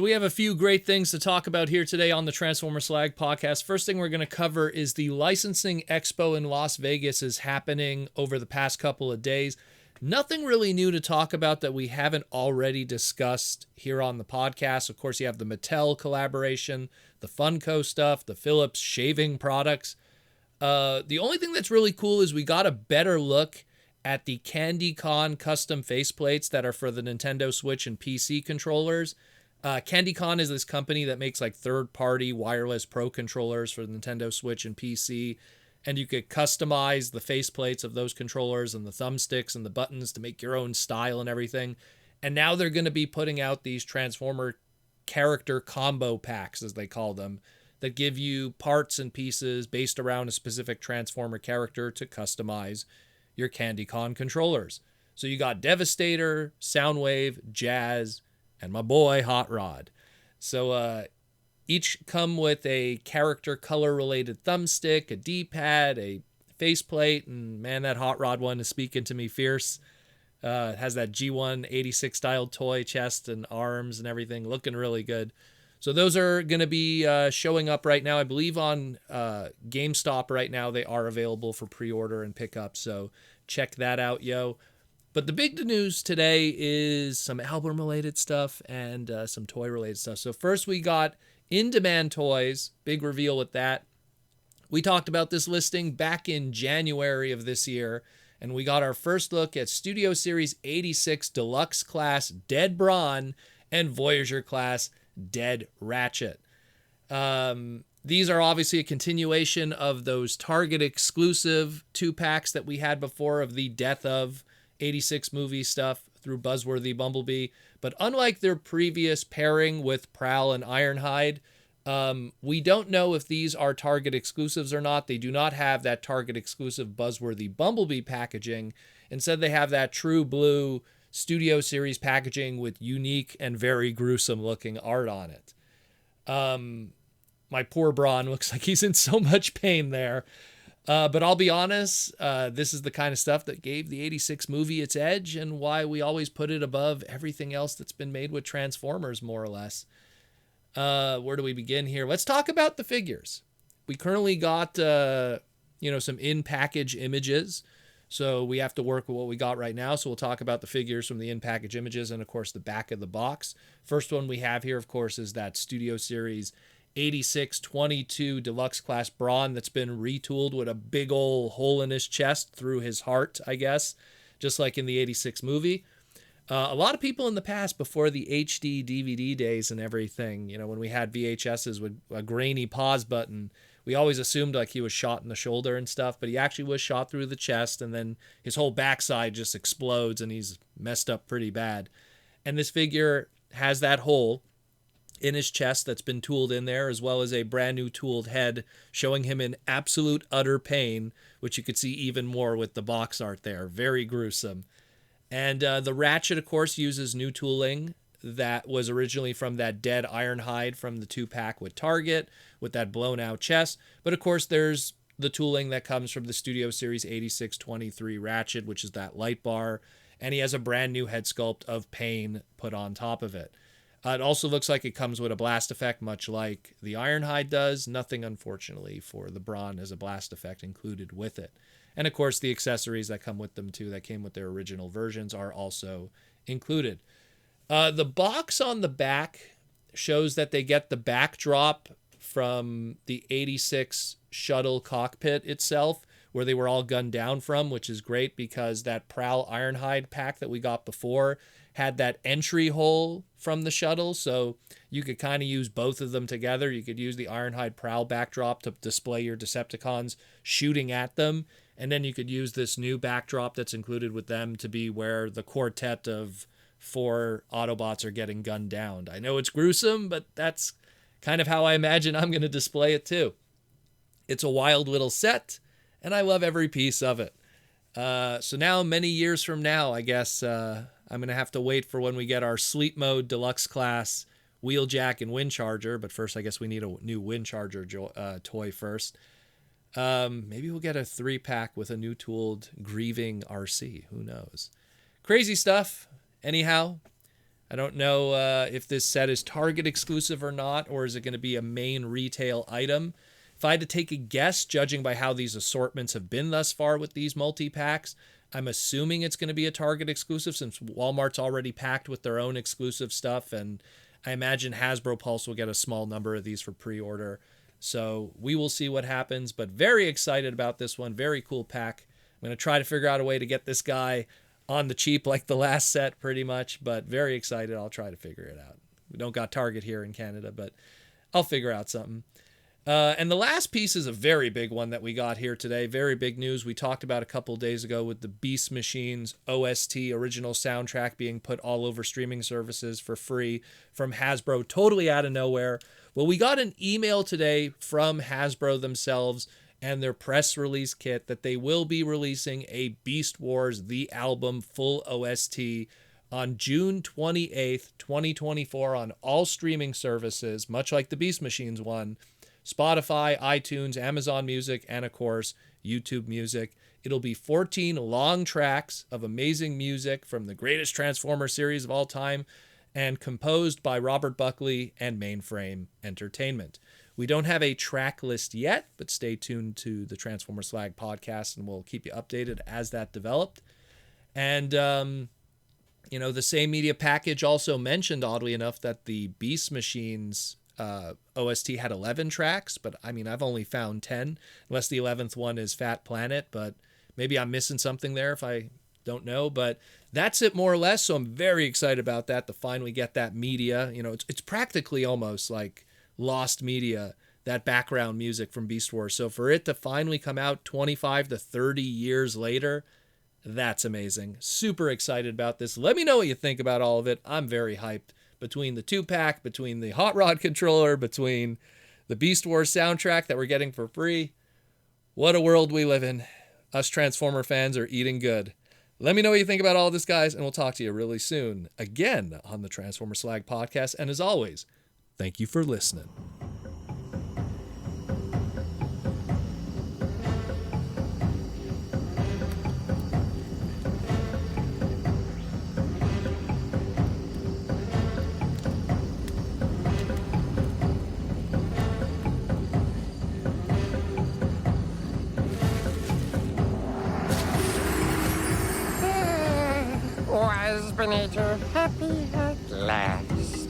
we have a few great things to talk about here today on the Transformer Slag podcast. First thing we're going to cover is the licensing expo in Las Vegas is happening over the past couple of days. Nothing really new to talk about that we haven't already discussed here on the podcast. Of course, you have the Mattel collaboration, the Funko stuff, the Philips shaving products. The only thing that's really cool is we got a better look at the CandyCon custom faceplates that are for the Nintendo Switch and PC controllers. CandyCon is this company that makes like third-party wireless pro controllers for the Nintendo Switch and PC, and you could customize the faceplates of those controllers and the thumbsticks and the buttons to make your own style and everything. And now they're going to be putting out these Transformer character combo packs, as they call them, that give you parts and pieces based around a specific Transformer character to customize your CandyCon controllers. So you got Devastator, Soundwave, Jazz, and my boy Hot Rod. So each come with a character color related thumbstick, a D-pad, a faceplate, and man, that Hot Rod one is speaking to me fierce. It has that G1 86 style toy chest and arms and everything, looking really good. So those are going to be showing up right now. I believe on GameStop right now they are available for pre-order and pickup. So check that out, yo. But the big news today is some album-related stuff and some toy-related stuff. So first we got in-demand toys, big reveal with that. We talked about this listing back in January of this year, and we got our first look at Studio Series 86 Deluxe Class Dead Brawn and Voyager Class Dead Ratchet. These are obviously a continuation of those Target exclusive 2-packs that we had before of the Death of 86 movie stuff through Buzzworthy Bumblebee. But unlike their previous pairing with Prowl and Ironhide, we don't know if these are Target exclusives or not. They do not have that Target exclusive Buzzworthy Bumblebee packaging. Instead, they have that true blue Studio Series packaging with unique and very gruesome looking art on it. My poor Brawn looks like he's in so much pain there. But I'll be honest, this is the kind of stuff that gave the 86 movie its edge and why we always put it above everything else that's been made with Transformers, more or less. Where do we begin here? Let's talk about the figures. We currently got, some in-package images. So we have to work with what we got right now. So we'll talk about the figures from the in-package images and, of course, the back of the box. First one we have here, of course, is that Studio Series 86-22 Deluxe Class Brawn that's been retooled with a big old hole in his chest through his heart, I guess, just like in the 86 movie. A lot of people in the past, before the HD DVD days and everything, when we had VHSs with a grainy pause button, we always assumed like he was shot in the shoulder and stuff, but he actually was shot through the chest, and then his whole backside just explodes and he's messed up pretty bad. And this figure has that hole in his chest that's been tooled in there, as well as a brand new tooled head showing him in absolute utter pain, which you could see even more with the box art there. Very gruesome. And the Ratchet, of course, uses new tooling that was originally from that dead Ironhide from the 2-pack with Target, with that blown out chest. But of course, there's the tooling that comes from the Studio Series 86-23 Ratchet, which is that light bar. And he has a brand new head sculpt of Pain put on top of it. It also looks like it comes with a blast effect, much like the Ironhide does. Nothing, unfortunately, for the Brawn as a blast effect included with it. And, of course, the accessories that come with them, too, that came with their original versions are also included. The box on the back shows that they get the backdrop from the 86 shuttle cockpit itself, where they were all gunned down from, which is great because that Prowl Ironhide pack that we got before had that entry hole from the shuttle, so you could kind of use both of them together. You could use the Ironhide Prowl backdrop to display your Decepticons shooting at them, and then you could use this new backdrop that's included with them to be where the quartet of 4 Autobots are getting gunned down. I know it's gruesome, but that's kind of how I imagine I'm going to display it too. It's a wild little set, and I love every piece of it. So now, many years from now, I guess I'm going to have to wait for when we get our Sleep Mode Deluxe Class Wheeljack and Wind Charger. But first, I guess we need a new Wind Charger toy first. Maybe we'll get a 3-pack with a new tooled Grieving RC. Who knows? Crazy stuff. Anyhow, I don't know if this set is Target exclusive or not, or is it going to be a main retail item. If I had to take a guess, judging by how these assortments have been thus far with these multi-packs, I'm assuming it's going to be a Target exclusive since Walmart's already packed with their own exclusive stuff, and I imagine Hasbro Pulse will get a small number of these for pre-order. So we will see what happens, but very excited about this one. Very cool pack. I'm going to try to figure out a way to get this guy on the cheap like the last set pretty much, but very excited. I'll try to figure it out. We don't got Target here in Canada, but I'll figure out something. And the last piece is a very big one that we got here today. Very big news. We talked about a couple days ago with the Beast Machines OST original soundtrack being put all over streaming services for free from Hasbro, totally out of nowhere. Well, we got an email today from Hasbro themselves and their press release kit that they will be releasing a Beast Wars The Album full OST on June 28th, 2024 on all streaming services, much like the Beast Machines one, Spotify, iTunes, Amazon Music, and of course, YouTube Music. It'll be 14 long tracks of amazing music from the greatest Transformer series of all time and composed by Robert Buckley and Mainframe Entertainment. We don't have a track list yet, but stay tuned to the Transformer Slag podcast and we'll keep you updated as that developed. And, the same media package also mentioned, oddly enough, that the Beast Machines OST had 11 tracks, but I mean, I've only found 10, unless the 11th one is Fat Planet, but maybe I'm missing something there if I don't know, but that's it more or less. So I'm very excited about that, to finally get that media. It's practically almost like lost media, that background music from Beast Wars. So for it to finally come out 25 to 30 years later, that's amazing. Super excited about this. Let me know what you think about all of it. I'm very hyped. Between the 2-pack, between the Hot Rod controller, between the Beast Wars soundtrack that we're getting for free. What a world we live in. Us Transformer fans are eating good. Let me know what you think about all this, guys, and we'll talk to you really soon, again, on the Transformer Slag podcast. And as always, thank you for listening. Was Benito happy at last?